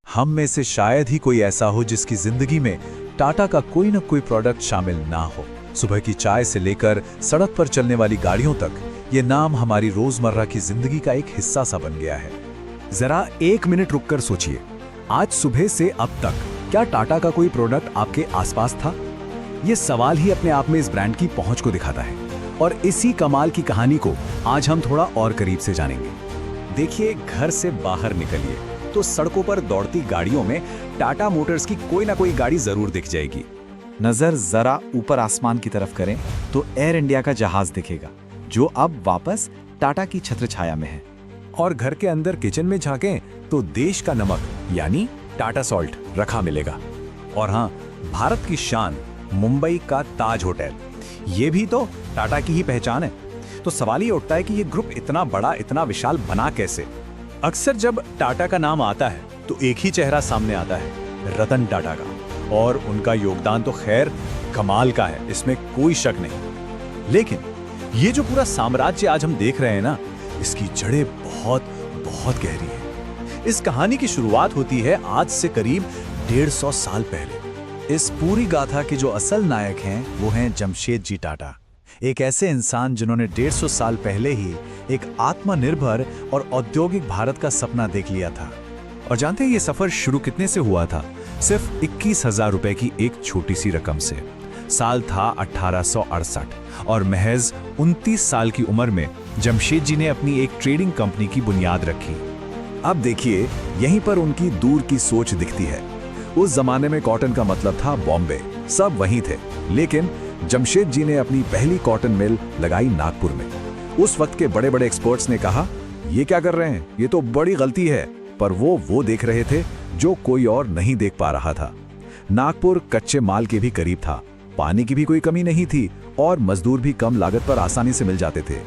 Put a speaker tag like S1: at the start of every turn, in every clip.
S1: हम में से शायद ही कोई ऐसा हो जिसकी जिंदगी में टाटा का कोई न कोई प्रोडक्ट शामिल ना हो। सुबह की चाय से लेकर सड़क पर चलने वाली गाड़ियों तक ये नाम हमारी रोजमर्रा की जिंदगी का एक हिस्सा सा बन गया है।
S2: जरा 1 मिनट रुककर सोचिए, आज सुबह से अब तक क्या टाटा का कोई प्रोडक्ट आपके आसपास था? ये सवाल ही अपने आप में इस ब्रांड की पहुंच को दिखाता है और इसी कमाल की कहानी को आज हम थोड़ा और करीब से जानेंगे। देखिए, घर से बाहर निकलिए तो सड़कों पर दौड़ती गाड़ियों में टाटा मोटर्स की कोई ना कोई गाड़ी जरूर दिख जाएगी।
S3: नजर जरा ऊपर आसमान की तरफ करें तो एयर इंडिया का जहाज दिखेगा, जो अब वापस टाटा की छत्रछाया में है।
S2: और घर के अंदर किचन में झांकें तो देश का नमक यानी टाटा सॉल्ट रखा मिलेगा। और हाँ, भारत की शान मुंबई का ताज होटल, ये भी तो टाटा की ही पहचान है। तो सवाल ये उठता है कि ये ग्रुप इतना बड़ा, इतना विशाल बना कैसे? अक्सर जब टाटा का नाम आता है तो एक ही चेहरा सामने आता है, रतन टाटा का। और उनका योगदान तो खैर कमाल का है, इसमें कोई शक नहीं। लेकिन ये जो पूरा साम्राज्य आज हम देख रहे हैं ना, इसकी जड़ें बहुत बहुत गहरी है। इस कहानी की शुरुआत होती है आज से करीब 150 साल पहले।
S1: इस पूरी गाथा के जो असल नायक हैं वो हैं जमशेदजी टाटा, एक ऐसे इंसान जिन्होंने 150 साल पहले ही एक आत्मनिर्भर और औद्योगिक भारत का सपना देख लिया था।
S2: और जानते हैं ये सफर शुरू कितने से हुआ था? सिर्फ 21,000 रुपए की एक छोटी सी रकम से। साल था 1868 और महज 29 साल की उम्र में जमशेदजी ने अपनी एक ट्रेडिंग कंपनी की बुनियाद रखी। अब देखिए, यहीं पर उनकी दूर की सोच दिखती है। उस जमाने में कॉटन का मतलब था बॉम्बे, सब वहीं थे। लेकिन जमशेदजी ने अपनी पहली कॉटन मिल लगाई नागपुर में। उस वक्त के बड़े बड़े एक्सपर्ट्स ने कहा, ये क्या कर रहे हैं, ये तो बड़ी गलती है। पर वो देख रहे थे जो कोई और नहीं देख पा रहा था। नागपुर कच्चे माल के भी करीब था, पानी की भी कोई कमी नहीं थी और मजदूर भी कम लागत पर आसानी से मिल जाते थे।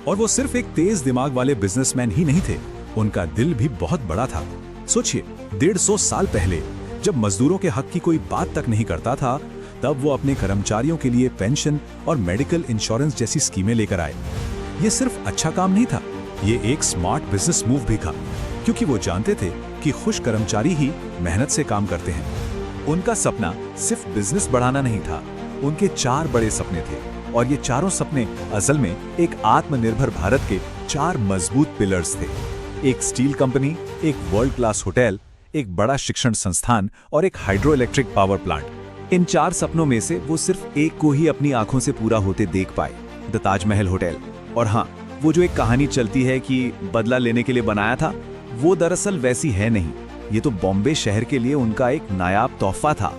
S2: और वो सिर्फ एक तेज दिमाग वाले बिजनेसमैन ही नहीं थे, उनका दिल भी बहुत बड़ा था। सोचिए, 150 साल पहले जब मजदूरों के हक की कोई बात तक नहीं करता था, तब वो अपने कर्मचारियों के लिए पेंशन और मेडिकल इंश्योरेंस जैसी स्कीमें लेकर आए। ये सिर्फ अच्छा काम नहीं था, ये एक स्मार्ट बिजनेस मूव भी था, क्योंकि वो जानते थे कि खुश कर्मचारी ही मेहनत से काम करते हैं। उनका सपना सिर्फ बिजनेस बढ़ाना नहीं था, उनके 4 बड़े सपने थे। और ये चारों सपने असल में एक आत्मनिर्भर भारत के 4 मजबूत पिलर्स थे। एक स्टील कंपनी, एक वर्ल्ड क्लास होटल, एक बड़ा शिक्षण संस्थान और एक हाइड्रो इलेक्ट्रिक पावर प्लांट। इन 4 सपनों में से वो सिर्फ एक को ही अपनी आंखों से पूरा होते देख पाए, द ताजमहल होटल। और हाँ, वो जो एक कहानी चलती है कि बदला लेने के लिए बनाया था, वो दरअसल वैसी है नहीं। ये तो बॉम्बे शहर के लिए उनका एक नायाब तोहफा था।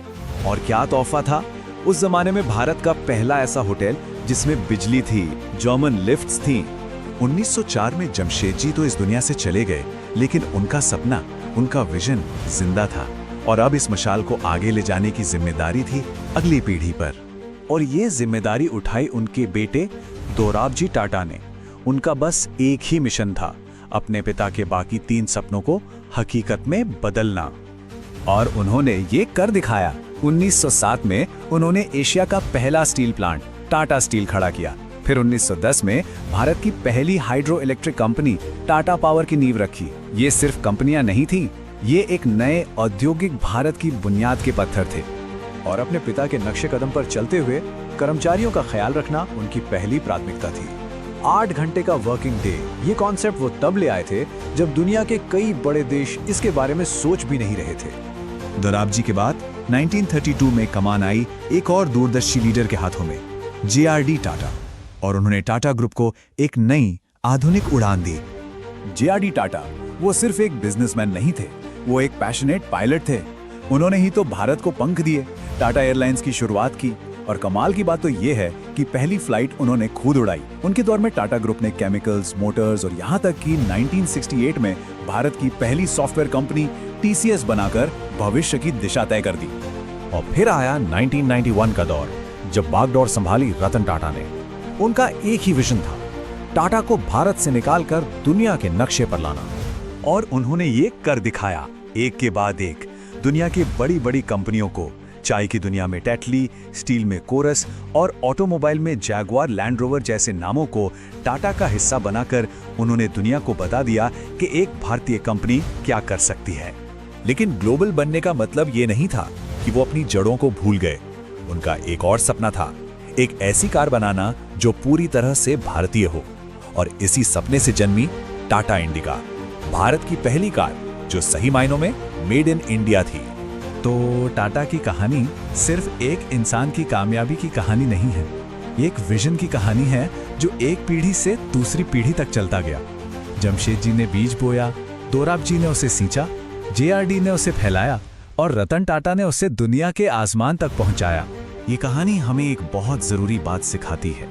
S2: और क्या तोहफा था? उस जमाने में भारत का पहला ऐसा होटल जिसमें बिजली थी, जर्मन लिफ्ट्स थी। 1904 में जमशेदजी तो इस दुनिया से चले गए, लेकिन उनका सपना, उनका विजन जिंदा था। और अब इस मशाल को आगे ले जाने की जिम्मेदारी थी अगली पीढ़ी पर। और ये जिम्मेदारी उठाई उनके बेटे दोराबजी टाटा ने। उनका बस एक ही मिशन था, अपने पिता के बाकी 3 सपनों को हकीकत में बदलना। और उन्होंने ये कर दिखाया। 1907 में उन्होंने एशिया का पहला स्टील प्लांट टाटा स्टील खड़ा किया। फिर 1910 में भारत की पहली hydro electric company Tata power की नींव रखी। ये सिर्फ कंपनियां नहीं थी, ये एक नए औद्योगिक भारत की बुनियाद के पत्थर थे। और अपने पिता के नक्शे कदम पर चलते हुए कर्मचारियों का ख्याल रखना उनकी पहली प्राथमिकता थी। 8 घंटे का वर्किंग डे, ये कॉन्सेप्ट वो तब ले आए थे जब दुनिया के कई बड़े देश इसके बारे में सोच भी नहीं रहे थे। दोराबजी के बाद 1932 में कमान आई एक और दूरदर्शी लीडर के हाथों में, JRD टाटा। और उन्होंने टाटा ग्रुप को एक नई आधुनिक उड़ान दी। JRD टाटा वो सिर्फ एक बिजनेसमैन नहीं थे, वो एक पैशनेट पायलट थे। उन्होंने ही तो भारत को पंख दिए, टाटा एयरलाइंस की शुरुआत की। और कमाल की बात तो ये है कि पहली फ्लाइट उन्होंने खुद उड़ाई। उनके दौर में टाटा ग्रुप ने केमिकल्स, मोटर्स और यहाँ तक कि 1968 में भारत की पहली सॉफ्टवेयर कंपनी TCS बनाकर भविष्य की दिशा तय कर दी। और फिर आया 1991 का दौर, जब बागडोर संभाली रतन टाटा ने। उनका एक ही विजन था, टाटा को भारत से निकालकर दुनिया के नक्शे पर लाना। और उन्होंने ये कर दिखाया, एक के बाद एक दुनिया की बड़ी बड़ी कंपनियों को, चाय की दुनिया में टेटली, स्टील में कोरस और ऑटोमोबाइल में जैगुआर लैंड रोवर जैसे नामों को टाटा का हिस्सा बनाकर उन्होंने दुनिया को बता दिया कि एक भारतीय कंपनी क्या कर सकती है। लेकिन ग्लोबल बनने का मतलब ये नहीं था कि वो अपनी जड़ों को भूल गए। उनका एक और सपना था, एक ऐसी कार बनाना जो पूरी तरह से भारतीय हो, और इसी सपने से जन्मी टाटा इंडिका, भारत की पहली कार जो सही मायनों में मेड इन इंडिया थी।
S1: तो टाटा की कहानी सिर्फ एक इंसान की कामयाबी की कहानी नहीं है, ये एक विजन की कहानी है जो एक पीढ़ी से दूसरी पीढ़ी तक चलता गया। जमशेद जी ने बीज बोया, दोराब जी ने उसे सींचा, JRD ने उसे फैलाया और रतन टाटा ने उसे दुनिया के आसमान तक पहुंचाया।
S2: ये कहानी हमें एक बहुत जरूरी बात सिखाती है।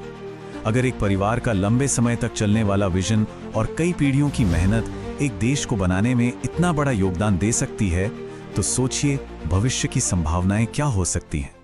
S2: अगर एक परिवार का लंबे समय तक चलने वाला विजन और कई पीढ़ियों की मेहनत एक देश को बनाने में इतना बड़ा योगदान दे सकती है, तो सोचिए भविष्य की संभावनाएं क्या हो सकती हैं।